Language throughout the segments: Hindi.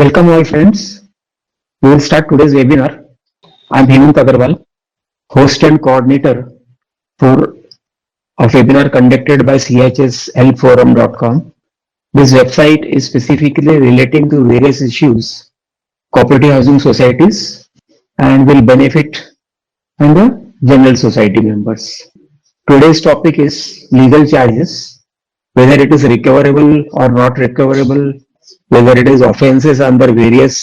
Welcome all friends. We will start today's webinar. I am Hemant Agarwal, host and coordinator for a webinar conducted by chshelpforum.com. This website is specifically relating to various issues, cooperative housing societies, and will benefit and the general society members. Today's topic is legal charges, whether it is recoverable or not recoverable, whether it is offenses under various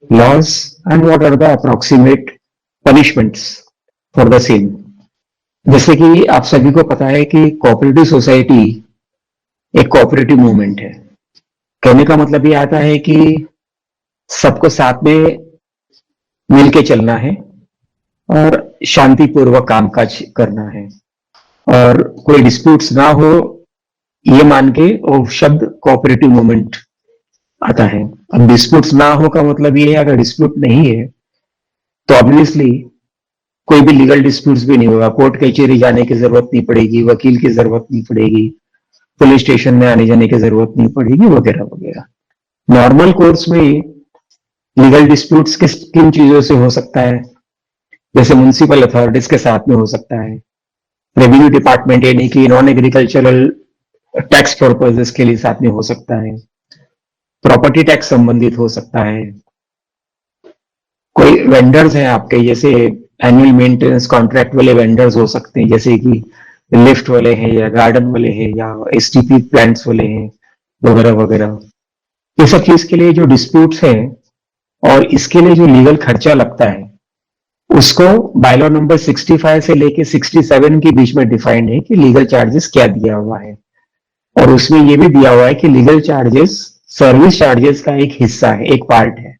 laws, and what are the approximate punishments for the same. जैसे कि आप सभी को पता है कि कोऑपरेटिव सोसाइटी एक कोऑपरेटिव मूवमेंट है। कहने का मतलब ये आता है कि सबको साथ में मिलके चलना है और शांतिपूर्वक कामकाज करना है और कोई डिस्प्यूट्स ना हो, ये मान के वो शब्द कोऑपरेटिव मूवमेंट आता है। अब डिस्प्यूट्स ना हो का मतलब ये है, अगर डिस्प्यूट नहीं है तो ऑब्वियसली कोई भी लीगल डिस्प्यूट्स भी नहीं होगा, कोर्ट कचहरी जाने की जरूरत नहीं पड़ेगी, वकील की जरूरत नहीं पड़ेगी, पुलिस स्टेशन में आने जाने की जरूरत नहीं पड़ेगी, वगैरह वगैरह। नॉर्मल कोर्ट्स में लीगल डिस्प्यूट्स किन चीजों से हो सकता है? जैसे म्युनिसिपल अथॉरिटीज के साथ में हो सकता है, रेवेन्यू डिपार्टमेंट यानी कि नॉन एग्रीकल्चरल टैक्स पर्पजेस के लिए साथ में हो सकता है, प्रॉपर्टी टैक्स संबंधित हो सकता है, कोई वेंडर्स हैं आपके, जैसे एनुअल मेंटेनेंस कॉन्ट्रैक्ट वाले वेंडर्स हो सकते हैं, जैसे कि लिफ्ट वाले हैं या गार्डन वाले हैं या एसटीपी प्लांट्स वाले हैं, वगैरह वगैरह। ये सब चीज के लिए जो डिस्प्यूट्स हैं और इसके लिए जो लीगल खर्चा लगता है उसको बायलॉ नंबर 65 से लेके 67 के बीच में डिफाइंड है कि लीगल चार्जेस क्या दिया हुआ है। और उसमें ये भी दिया हुआ है कि लीगल चार्जेस सर्विस चार्जेस का एक हिस्सा है, एक पार्ट है।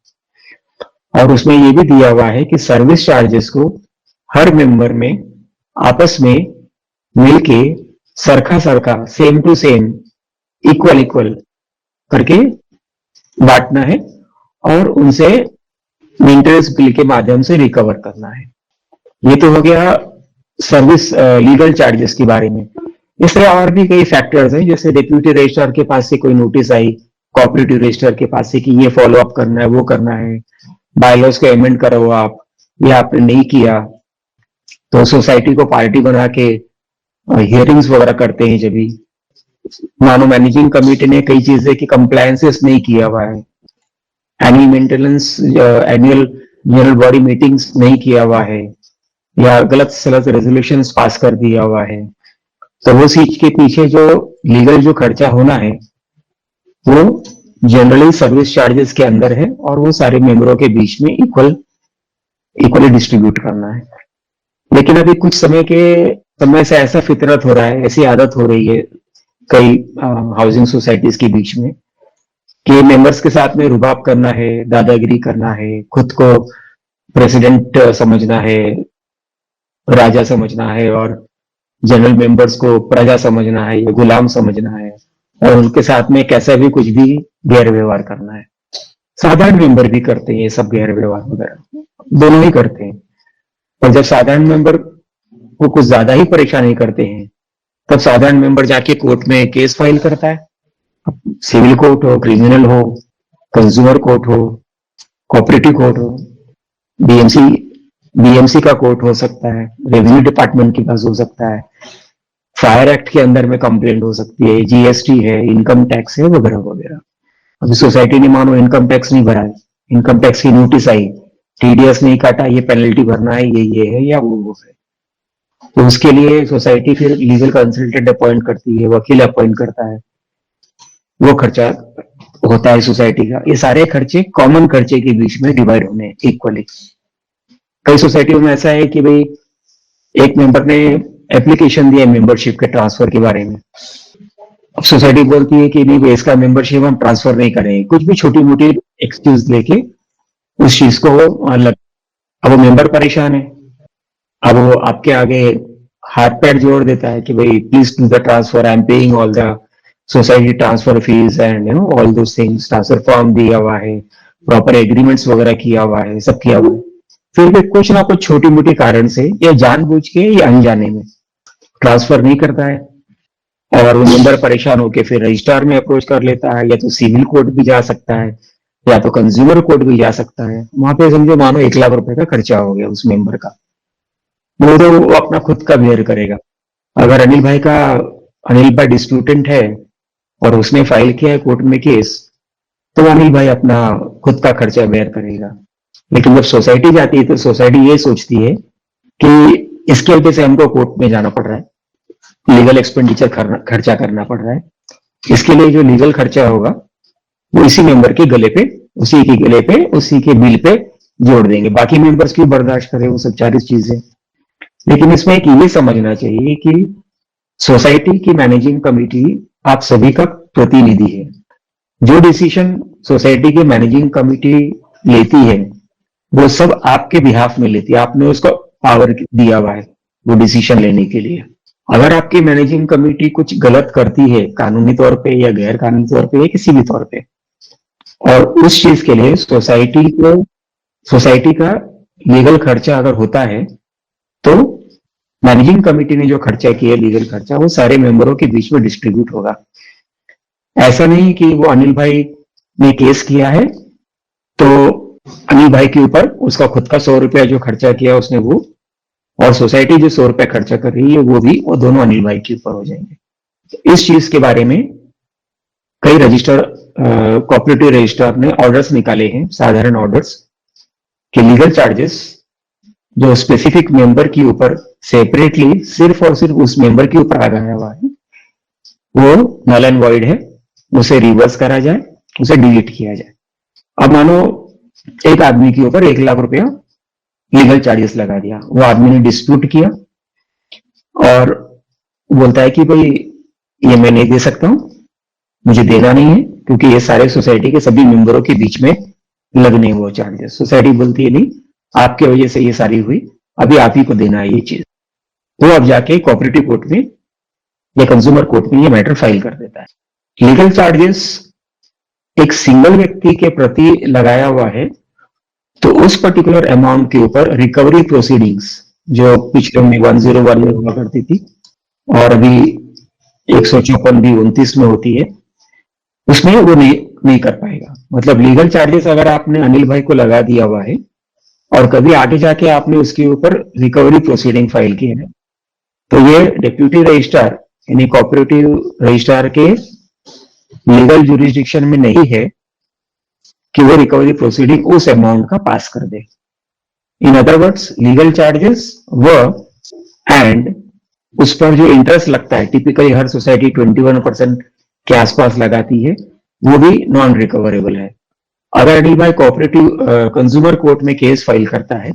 और उसमें ये भी दिया हुआ है कि सर्विस चार्जेस को हर मेंबर में आपस में मिलके सरखा सरखा, same to same, equal equal करके बांटना है और उनसे मेंटेनेंस बिल के माध्यम से रिकवर करना है। ये तो हो गया सर्विस लीगल चार्जेस के बारे में। इस तरह और भी कई फैक्टर्स हैं, जैसे डेप्यूटी रजिस्ट्रार के पास से कोई नोटिस आई कोऑपरेटिव रजिस्ट्रार के पास से कि ये फॉलो अप करना है, वो करना है, बायलॉज को अमेंड करो आप, ये आपने नहीं किया, तो सोसाइटी को पार्टी बना के हियरिंग्स वगैरह करते हैं। जब भी मानो मैनेजिंग कमेटी ने कई चीजें की कंप्लायंसेस नहीं किया हुआ है, annual maintenance annual general body meetings नहीं किया हुआ है या गलत सलत रेजोल्यूशंस पास कर दिया हुआ है, तो वो चीज के पीछे जो लीगल जो खर्चा होना है वो जनरली सर्विस चार्जेस के अंदर है और वो सारे मेंबरों के बीच में इक्वली डिस्ट्रीब्यूट करना है। लेकिन अभी कुछ समय से ऐसा फितरत हो रहा है, ऐसी आदत हो रही है कई हाउसिंग सोसाइटीज के बीच में कि मेंबर्स के साथ में रुबाब करना है, दादागिरी करना है, खुद को प्रेसिडेंट समझना है, राजा समझना है और जनरल मेंबर्स को प्रजा समझना है या गुलाम समझना है और उनके साथ में कैसा भी कुछ भी गैर व्यवहार करना है। साधारण मेंबर भी करते हैं ये सब गैर व्यवहार वगैरह, दोनों ही करते हैं। और जब साधारण मेंबर को कुछ ज्यादा ही परेशानी करते हैं तब साधारण मेंबर जाके कोर्ट में केस फाइल करता है। सिविल कोर्ट हो, क्रिमिनल हो, कंज्यूमर कोर्ट हो, कोऑपरेटिव कोर्ट हो, बीएमसी का कोर्ट हो सकता है, रेवेन्यू डिपार्टमेंट के पास हो सकता है, फायर एक्ट के अंदर में कंप्लेंट हो सकती है, जीएसटी है, इनकम टैक्स है, वगैरह वगैरह। अभी सोसाइटी ने मानो इनकम टैक्स नहीं भरा है, इनकम टैक्स की नोटिस आई, टीडीएस नहीं काटा, ये पेनल्टी भरना है, ये है या वो है, तो उसके लिए सोसाइटी फिर लीगल कंसल्टेंट अपॉइंट करती है, वकील अपॉइंट करता है, वो खर्चा होता है सोसाइटी का। ये सारे खर्चे कॉमन खर्चे के बीच में डिवाइड होने इक्वली। कई सोसाइटियों में ऐसा है कि भाई एक मेंबर ने एप्लीकेशन दिया मेंबरशिप के ट्रांसफर के बारे में, अब सोसाइटी बोलती है कि नहीं भाई इसका मेंबरशिप हम ट्रांसफर नहीं करेंगे, कुछ भी छोटी मोटी एक्सक्यूज लेके उस चीज को अलग। अब वो मेंबर परेशान है, अब वो आपके आगे हाथ पैर जोड़ देता है कि भाई please do the transfer, I am paying all the society transfer fees and all those things, transfer form दिया हुआ है, प्रॉपर एग्रीमेंट्स वगैरह किया हुआ है, सब किया हुआ है, फिर भी कुछ ना कुछ छोटी मोटी कारण से या जानबूझ के या अनजाने में ट्रांसफर नहीं करता है और वो मेंबर परेशान होकर फिर रजिस्ट्रार में अप्रोच कर लेता है या तो सिविल कोर्ट भी जा सकता है या तो कंज्यूमर कोर्ट भी जा सकता है। वहां पे समझो मानो 1 लाख रुपए का खर्चा हो गया उस मेंबर का, वो तो वो अपना खुद का बेयर करेगा। अगर अनिल भाई डिस्प्यूटेंट है और उसने फाइल किया है कोर्ट में केस, तो अनिल भाई अपना खुद का खर्चा बेयर करेगा। लेकिन जब सोसाइटी जाती है तो सोसाइटी ये सोचती है कि इसके वजह से हमको कोर्ट में जाना पड़ रहा है, लीगल एक्सपेंडिचर खर्चा करना पड़ रहा है, इसके लिए जो लीगल खर्चा होगा वो इसी मेंबर के गले पे, उसी के गले पे, उसी के बिल पे जोड़ देंगे। बाकी मेंबर्स क्यों बर्दाश्त करें वो सब 40 चीजें। लेकिन इसमें एक ये समझना चाहिए कि सोसाइटी की मैनेजिंग कमेटी आप सभी का प्रतिनिधि है। जो डिसीजन सोसाइटी की मैनेजिंग कमेटी लेती है वो सब आपके बिहाफ में लेती है, आपने उसको पावर दिया हुआ है वो डिसीजन लेने के लिए। अगर आपकी मैनेजिंग कमेटी कुछ गलत करती है कानूनी तौर पे या गैर कानूनी तौर पे या किसी भी तौर पे, और उस चीज के लिए सोसाइटी का लीगल खर्चा अगर होता है, तो मैनेजिंग कमेटी ने जो खर्चा किया लीगल खर्चा वो सारे मेंबरों के बीच में डिस्ट्रीब्यूट होगा। ऐसा नहीं कि वो अनिल भाई ने केस किया है तो अनिल भाई के ऊपर उसका खुद का 100 रुपया जो खर्चा किया उसने वो, और सोसाइटी जो 100 रुपया खर्चा कर रही है वो दोनों अनिल भाई के ऊपर हो जाएंगे। इस चीज के बारे में कई कोऑपरेटिव रजिस्ट्रार ने ऑर्डर्स निकाले हैं, साधारण ऑर्डर्स, कि लीगल चार्जेस जो स्पेसिफिक मेंबर के ऊपर सेपरेटली सिर्फ और सिर्फ उस मेंबर के ऊपर लगाया हुआ है वो नल एंड वॉइड है, उसे रिवर्स करा जाए, उसे डिलीट किया जाए। अब मानो एक आदमी के ऊपर 1 लाख रुपया लीगल चार्जेस लगा दिया, वो आदमी ने डिस्प्यूट किया और बोलता है कि भाई ये मैं नहीं दे सकता हूं, मुझे देना नहीं है, क्योंकि ये सारे सोसाइटी के सभी मेंबरों के बीच में लगने वो चार्जेस। सोसाइटी बोलती है नहीं, आपके वजह से ये सारी हुई, अभी आप ही को देना है ये चीज। वो अब जाके कोऑपरेटिव कोर्ट में या कंज्यूमर कोर्ट में ये मैटर फाइल कर देता है। लीगल चार्जेस एक सिंगल व्यक्ति के प्रति लगाया हुआ है तो उस पर्टिकुलर अमाउंट के ऊपर रिकवरी प्रोसीडिंग्स, जो पिछले में 101 में हुआ करती थी और अभी 154 भी 29 में होती है, उसमें वो नहीं कर पाएगा। मतलब लीगल चार्जेस अगर आपने अनिल भाई को लगा दिया हुआ है और कभी आगे जाके आपने उसके ऊपर रिकवरी प्रोसीडिंग फाइल की है, तो ये डेप्यूटी रजिस्ट्रार यानी कोऑपरेटिव रजिस्ट्रार के लीगल जुरिस्डिक्शन में नहीं है कि वो रिकवरी प्रोसीडिंग उस अमाउंट का पास कर दे। In other words, legal charges व एंड उस पर जो इंटरेस्ट लगता है, टिपिकली हर सोसाइटी 21% के आसपास लगाती है, वो भी नॉन रिकवरेबल है। अगर अनिल भाई कोऑपरेटिव कंज्यूमर कोर्ट में केस फाइल करता है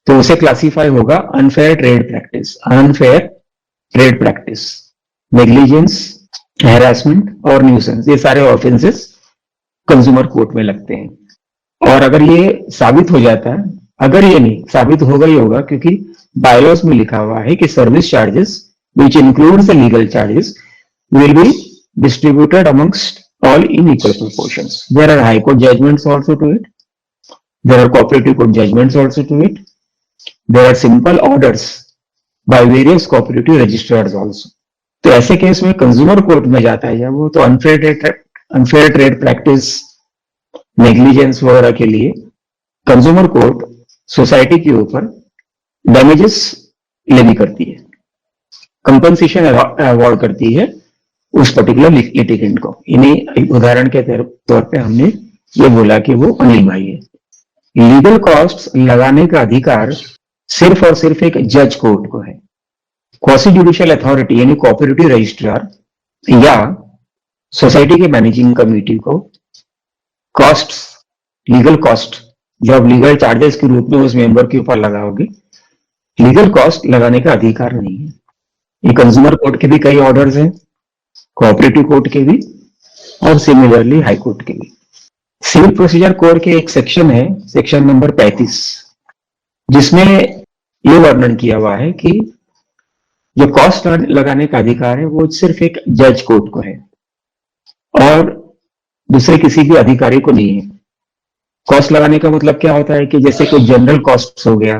तो उसे क्लासिफाई होगा unfair trade practice, negligence, harassment और न्यूसेंस, ये सारे ऑफेंसेस कंज्यूमर कोर्ट में लगते हैं। और अगर ये साबित हो जाता है, अगर ये नहीं साबित होगा ही होगा, क्योंकि बायलॉज में लिखा हुआ है कि service charges which includes the legal charges will be distributed amongst all in equal proportions. There are high court judgments also to it. There are cooperative court judgments also to it. There are simple orders by various cooperative registrars also. तो ऐसे केस में कंज्यूमर कोर्ट में जाता है जब वो, तो अनफेयर ट्रेड प्रैक्टिस, नेग्लिजेंस वगैरह के लिए कंज्यूमर कोर्ट सोसाइटी के ऊपर डैमेजेस लेवी करती है, कंपनसेशन अवार्ड करती है उस पर्टिकुलर लिटिगेंट को। इन्हीं उदाहरण के तौर पे हमने ये बोला कि वो अनिल भाई है। लीगल कॉस्ट्स लगाने का अधिकार सिर्फ और सिर्फ एक जज कोर्ट को है। क्वासी जुडिशियल अथॉरिटी यानी कोऑपरेटिव रजिस्ट्रार या सोसाइटी के मैनेजिंग कमेटी को कॉस्ट्स, लीगल कॉस्ट जो आप लीगल चार्जेस के रूप में उस मेंबर के ऊपर लगाओगे, लीगल कॉस्ट लगाने का अधिकार नहीं है। ये कंज्यूमर कोर्ट के भी कई ऑर्डर्स हैं, कोऑपरेटिव कोर्ट के भी, और सिमिलरली हाई कोर्ट के भी। सिविल प्रोसीजर कोड के एक सेक्शन है, सेक्शन नंबर 35, जिसमें ये वर्णन किया हुआ है कि जो कॉस्ट लगाने का अधिकार है वो सिर्फ एक जज कोर्ट को है और दूसरे किसी भी अधिकारी को नहीं है। कॉस्ट लगाने का मतलब क्या होता है कि जैसे कोई जनरल कॉस्ट हो गया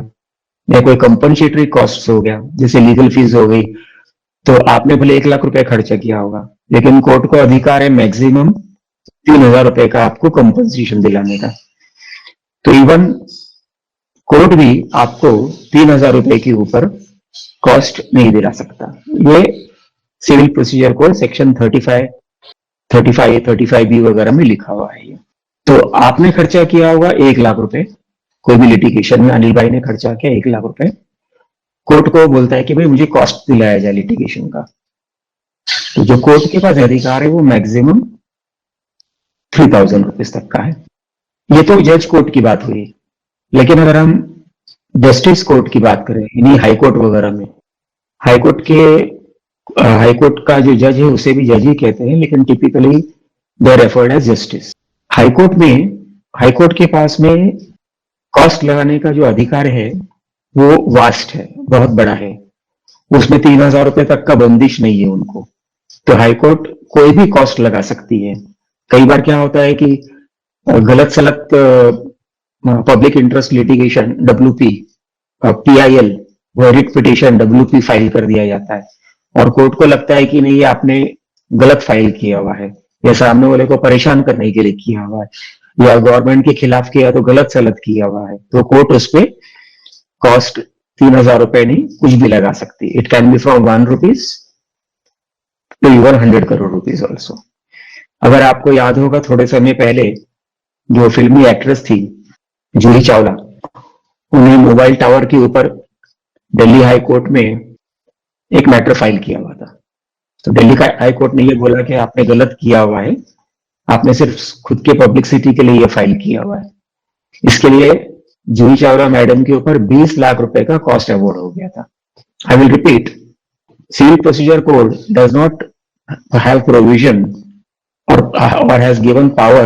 या कोई कंपनसेटरी कॉस्ट हो गया, जैसे लीगल फीस हो गई, तो आपने भले 1 लाख रुपए खर्चा किया होगा, लेकिन कोर्ट को अधिकार है मैक्सिमम ₹3,000 का आपको कंपनसेशन दिलाने का। तो इवन कोर्ट भी आपको ₹3,000 के ऊपर कॉस्ट नहीं दिला सकता। ये civil procedure code section 35 B वगैरह में लिखा हुआ है। तो आपने खर्चा किया होगा ₹1,00,000, कोई भी लिटिगेशन में अनिल भाई ने खर्चा किया ₹1,00,000, कोर्ट को बोलता है कि भाई मुझे कॉस्ट दिलाया जाए लिटिगेशन का। तो जो कोर्ट के पास अधिकार है वो मैक्सिमम ₹3,000 तक का है। ये तो जज कोर्ट की बात हुई। लेकिन अगर हम जस्टिस कोर्ट की बात करें, यानी हाई कोर्ट वगैरह में, हाई कोर्ट का जो जज है उसे भी जज ही कहते हैं, लेकिन typically they referred as justice. High court के पास में कॉस्ट लगाने का जो अधिकार है वो वास्ट है, बहुत बड़ा है। उसमें ₹3,000 तक का बंदिश नहीं है उनको। तो हाई कोर्ट कोई भी कॉस्ट लगा सकती है। कई बार क्या होता है कि गलत सलत public interest litigation WP, PIL, writ petition WP file कर दिया जाता है, और कोर्ट को लगता है कि नहीं आपने गलत फाइल किया हुआ है, या सामने वाले को परेशान करने के लिए किया हुआ है, या गवर्नमेंट के खिलाफ किया तो गलत सलत किया हुआ है, तो कोर्ट उस पर कॉस्ट ₹3,000 नहीं कुछ भी लगा सकती। It can be from ₹1 to even 100 crore rupees also. अगर आपको याद होगा थोड़े समय पहले जो फिल्मी एक्ट्रेस थी जूही चावला, उन्हें मोबाइल टावर के ऊपर दिल्ली हाई कोर्ट में एक मैटर फाइल किया हुआ था। तो दिल्ली का हाई कोर्ट ने ये बोला कि आपने गलत किया हुआ है, आपने सिर्फ खुद के पब्लिसिटी के लिए ये फाइल किया हुआ है। इसके लिए जूही चावला मैडम के ऊपर ₹20 लाख का कॉस्ट अवार्ड हो गया था। I will repeat, civil procedure code does not have provision or has given power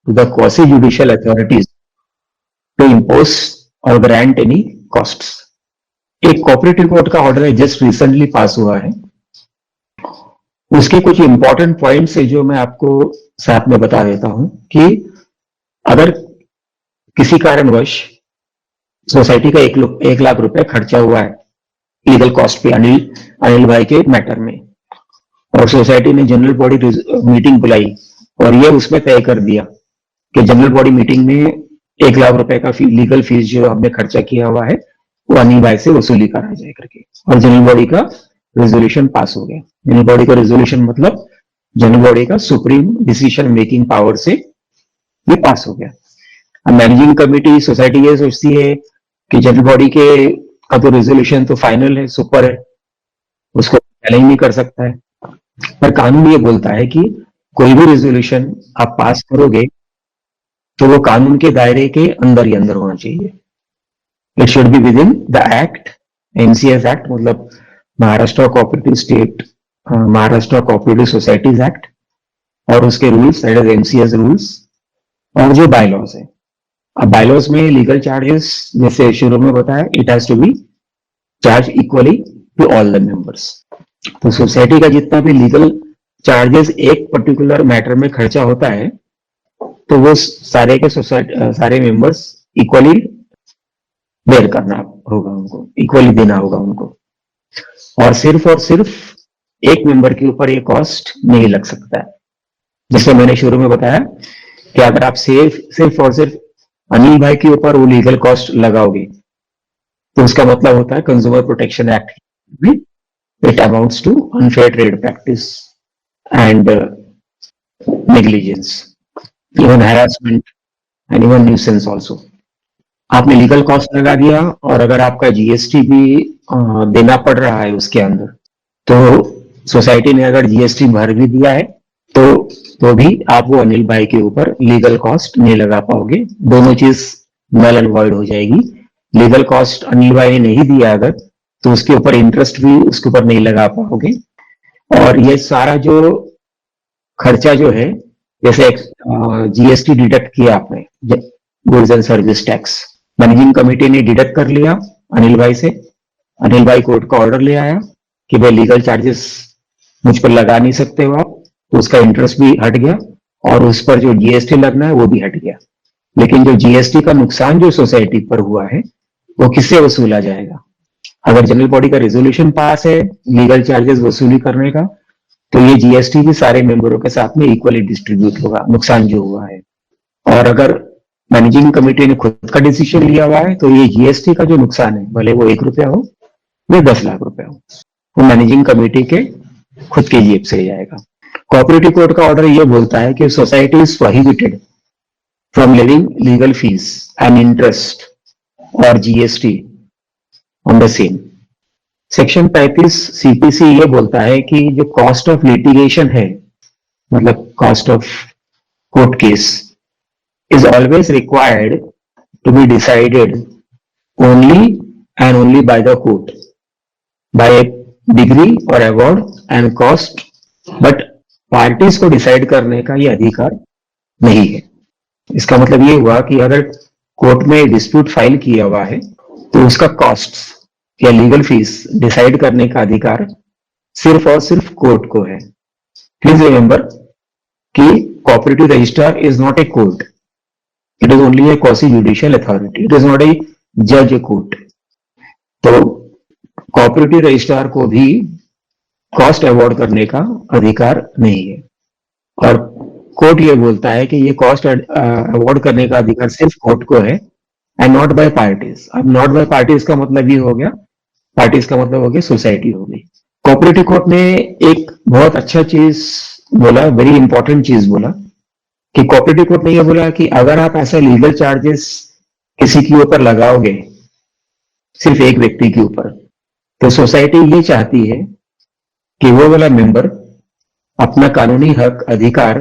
to the quasi-judicial authorities to impose or grant any costs. एक कोऑपरेटिव कोर्ट का ऑर्डर है जस्ट रिसेंटली पास हुआ है, उसके कुछ इंपॉर्टेंट पॉइंट्स है जो मैं आपको साथ में बता देता हूं कि अगर किसी कारणवश सोसाइटी का ₹1,00,000 खर्चा हुआ है लीगल कॉस्ट पे अनिल भाई के मैटर में, और सोसाइटी ने जनरल बॉडी मीटिंग बुलाई और ये उसमें तय कर दिया कि जनरल बॉडी मीटिंग में ₹1,00,000 का लीगल फीस जो हमने खर्चा किया हुआ है वो अनिल भाई से वसूली करा जाए करके, और जनरल बॉडी का रेजोल्यूशन पास हो गया। जनरल बॉडी का रेजोल्यूशन मतलब जनरल बॉडी का सुप्रीम डिसीजन मेकिंग पावर से ये पास हो गया। अब मैनेजिंग कमेटी सोसाइटी ये सोचती है कि जनरल बॉडी के का तो रेजोल्यूशन तो फाइनल है, सुपर है, उसको चैलेंज नहीं कर सकता है। पर कानून ये बोलता है कि कोई भी रेजोल्यूशन आप पास करोगे तो वो कानून के दायरे के अंदर ही अंदर होना चाहिए। It should be with in the act, MCS act मतलब महाराष्ट्र कोऑपरेटिव सोसाइटीज एक्ट, और उसके rules that is MCS rules, और जो बायलॉज है। अब बायलॉज में लीगल चार्जेस जैसे शुरू में बताया, it has to be charge equally to all the members. तो सोसाइटी का जितना भी लीगल चार्जेस एक पर्टिकुलर मैटर में खर्चा होता है तो वो सारे मेंबर्स इक्वली बेयर करना होगा उनको, इक्वली देना होगा उनको, और सिर्फ एक मेंबर के ऊपर ये कॉस्ट नहीं लग सकता है। जैसे मैंने शुरू में बताया कि अगर आप सिर्फ और सिर्फ अनिल भाई के ऊपर वो लीगल कॉस्ट लगाओगे तो उसका मतलब होता है कंज्यूमर प्रोटेक्शन एक्ट में it amounts to unfair trade practice and negligence, even harassment and even nuisance also. आपने लीगल कॉस्ट लगा दिया और अगर आपका GST भी देना पड़ रहा है उसके अंदर, तो सोसाइटी ने अगर GST भर भी दिया है तो भी आप वो अनिल भाई के ऊपर लीगल कॉस्ट नहीं लगा पाओगे। दोनों चीज नल एंड वॉइड हो जाएगी। लीगल कॉस्ट अनिल भाई ने नहीं दिया अगर, तो उसके ऊपर इंटरेस्ट भी उसके ऊपर नहीं लगा पाओगे। और ये सारा जो खर्चा जो है, जैसे GST डिडक्ट किया आपने, goods and service tax, managing committee ने डिडक्ट कर लिया अनिल भाई से, अनिल भाई कोर्ट का ऑर्डर ले आया कि भाई लीगल चार्जेस मुझ पर लगा नहीं सकते हो आप, तो उसका इंटरेस्ट भी हट गया और उस पर जो GST लगना है वो भी हट गया। लेकिन जो GST का नुकसान जो सोसाइटी पर हुआ है वो किससे वसूला जाएगा? अगर जनरल बॉडी का रेजोल्यूशन पास है लीगल चार्जेस वसूली करने का, तो ये जीएसटी भी सारे मेंबरों के साथ में इक्वली डिस्ट्रीब्यूट होगा, नुकसान जो हुआ है। और अगर मैनेजिंग कमेटी ने खुद का डिसीजन लिया हुआ है तो ये जीएसटी का जो नुकसान है, भले वो 1 रुपया हो या 10 लाख रुपया हो, वो मैनेजिंग कमेटी के खुद के जेब से जाएगा। कोऑपरेटिव कोर्ट का ऑर्डर ये बोलता है कि society is prohibited from levying legal fees and interest और GST on the same. Section 35 CPC ये बोलता है कि जो कॉस्ट ऑफ लिटिगेशन है, मतलब cost of court case, is always required to be decided only and only by the court by decree और award and cost, but parties को डिसाइड करने का ये अधिकार नहीं है। इसका मतलब ये हुआ कि अगर कोर्ट में डिस्प्यूट फाइल किया हुआ है तो उसका कॉस्ट या लीगल फीस डिसाइड करने का अधिकार सिर्फ और सिर्फ कोर्ट को है। प्लीज रिमेंबर कि cooperative registrar is not a court, it is only A quasi judicial authority, it is not a जज ए कोर्ट। तो कोऑपरेटिव रजिस्ट्रार को भी कॉस्ट अवॉर्ड करने का अधिकार नहीं है, और कोर्ट ये बोलता है कि ये कॉस्ट अवॉर्ड करने का अधिकार सिर्फ कोर्ट को है एंड नॉट बाय पार्टीज। अब नॉट बाय पार्टीज का मतलब ये हो गया, पार्टीज का मतलब हो गया सोसाइटी हो गई। कोऑपरेटिव कोर्ट ने एक बहुत अच्छा चीज बोला, वेरी इंपॉर्टेंट चीज बोला, कि कोऑपरेटिव कोर्ट ने ये बोला कि अगर आप ऐसा लीगल चार्जेस किसी के ऊपर लगाओगे, सिर्फ एक व्यक्ति के ऊपर, तो सोसाइटी ये चाहती है कि वो वाला मेंबर अपना कानूनी हक अधिकार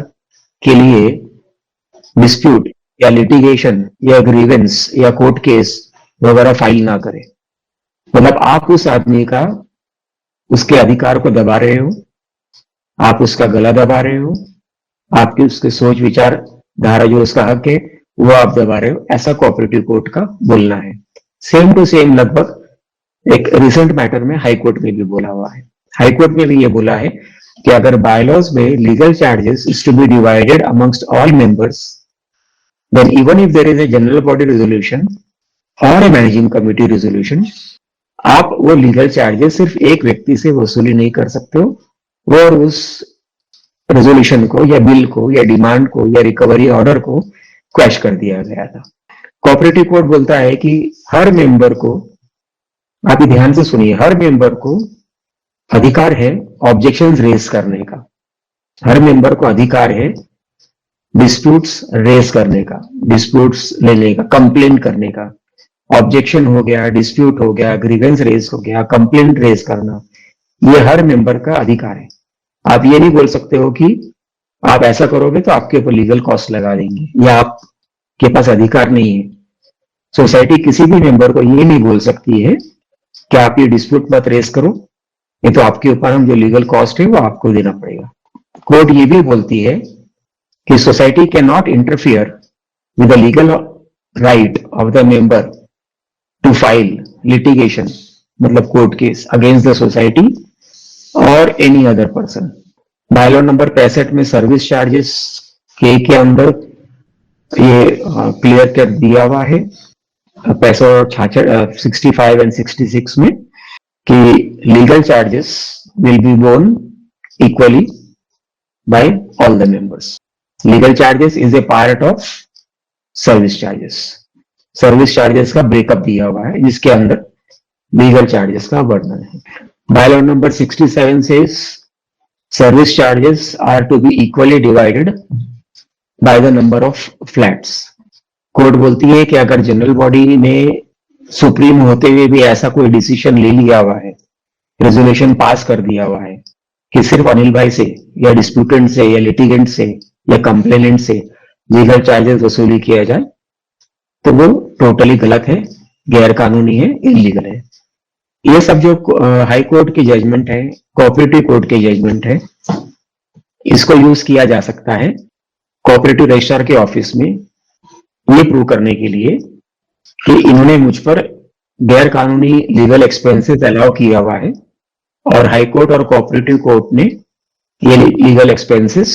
के लिए डिस्प्यूट या लिटिगेशन या ग्रीवेंस या कोर्ट केस वगैरह फाइल ना करे। मतलब आप उस आदमी का, उसके अधिकार को दबा रहे हो, आप उसका गला दबा रहे हो, आपकी उसके सोच विचार धारा जो उसका हक है वो आप दबा रहे हो, ऐसा कोऑपरेटिव कोर्ट का बोलना है। सेम टू सेम लगभग एक रिसेंट मैटर में हाई कोर्ट में भी बोला हुआ है। हाई कोर्ट में भी ये बोला है कि अगर बायलॉज में legal charges is to be divided amongst all members, then even if there is a general body resolution और ए मैनेजिंग कमिटी रेजोल्यूशन, आप वो लीगल चार्जेस सिर्फ एक व्यक्ति से वसूली नहीं कर सकते हो, और उस रेजोल्यूशन को या बिल को या डिमांड को या रिकवरी ऑर्डर को क्वैश कर दिया गया था। कोऑपरेटिव कोर्ट बोलता है कि हर मेंबर को, आप ध्यान से सुनिए, हर मेंबर को अधिकार है ऑब्जेक्शंस रेज करने का, हर मेंबर को अधिकार है डिस्प्यूट्स रेज करने का, डिस्प्यूट्स लेने का, कंप्लेंट करने का। ऑब्जेक्शन हो गया, डिस्प्यूट हो गया, ग्रीवेंस रेज हो गया, कंप्लेंट रेज करना, ये हर मेंबर का अधिकार है। आप ये नहीं बोल सकते हो कि आप ऐसा करोगे तो आपके ऊपर लीगल कॉस्ट लगा देंगे, या आपके पास अधिकार नहीं है। सोसाइटी किसी भी मेंबर को ये नहीं बोल सकती है कि आप ये डिस्प्यूट मत रेज करो, ये तो आपके ऊपर हम जो लीगल कॉस्ट है वो आपको देना पड़ेगा। कोर्ट ये भी बोलती है कि society can not interfere with the legal right of the member to file litigation, मतलब court case against the society और any other person. Bylaw number 65 में सर्विस चार्जेस के अंदर ये क्लियर कर दिया हुआ है, 65 एंड 66 में, कि legal charges will be borne equally by all the members. Legal charges is a part of service charges. Service charges का ब्रेकअप दिया हुआ है जिसके अंदर लीगल चार्जेस का वर्णन है। Bylaw number 67 says service charges are to be equally divided by the number of flats. Court बोलती है कि अगर जनरल बॉडी ने सुप्रीम होते हुए भी ऐसा कोई डिसीजन ले लिया हुआ है, रेजोल्यूशन पास कर दिया हुआ है कि सिर्फ अनिल भाई से या डिस्प्यूटेंट से या लिटिगेंट से या कंप्लेनेंट से लीगल चार्जेस वसूली किया जाए, तो वो टोटली गलत है, गैर कानूनी है, इलीगल है। ये सब जो हाई कोर्ट की जजमेंट है, कोऑपरेटिव कोर्ट की जजमेंट है, इसको यूज किया जा सकता है कोऑपरेटिव रजिस्ट्रार के ऑफिस में ये प्रूव करने के लिए कि इन्होंने मुझ पर गैर कानूनी लीगल एक्सपेंसेस अलाउ किया हुआ है, और हाई कोर्ट और कोऑपरेटिव कोर्ट ने ये लीगल एक्सपेंसेस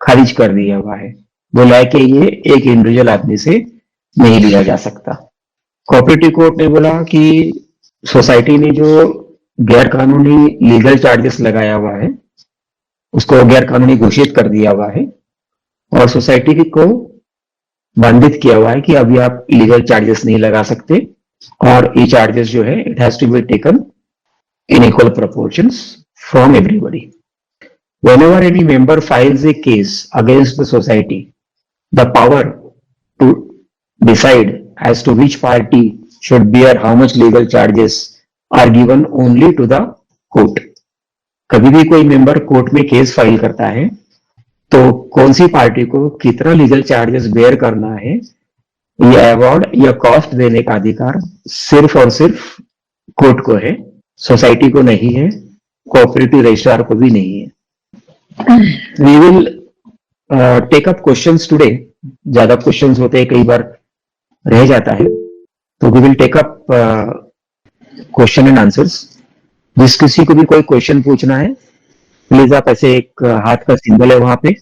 खारिज कर दिया हुआ है, बोला है कि ये एक इंडिविजुअल आदमी से नहीं लिया जा सकता। कोऑपरेटिव कोर्ट ने बोला कि सोसाइटी ने जो गैर कानूनी लीगल चार्जेस लगाया हुआ है उसको गैर कानूनी घोषित कर दिया हुआ है और सोसाइटी को बंधित किया हुआ है कि अभी आप लीगल चार्जेस नहीं लगा सकते और ये चार्जेस जो है it has to be taken in equal proportions from everybody. Whenever any member files a case against the society, the power to decide as to which party should bear how much legal charges are given only to the court. कभी भी कोई मेंबर कोर्ट में केस फाइल करता है तो कौन सी पार्टी को कितना लीगल चार्जेस बेयर करना है, ये अवार्ड या कॉस्ट देने का अधिकार सिर्फ और सिर्फ कोर्ट को है, सोसाइटी को नहीं है, कोऑपरेटिव रजिस्ट्रार को भी नहीं है। We will take up questions today. ज्यादा क्वेश्चंस होते हैं, कई बार रह जाता है, तो we will take up question and answers. जिस किसी को भी कोई क्वेश्चन पूछना है प्लीज आप ऐसे एक हाथ का सिंबल है वहां पे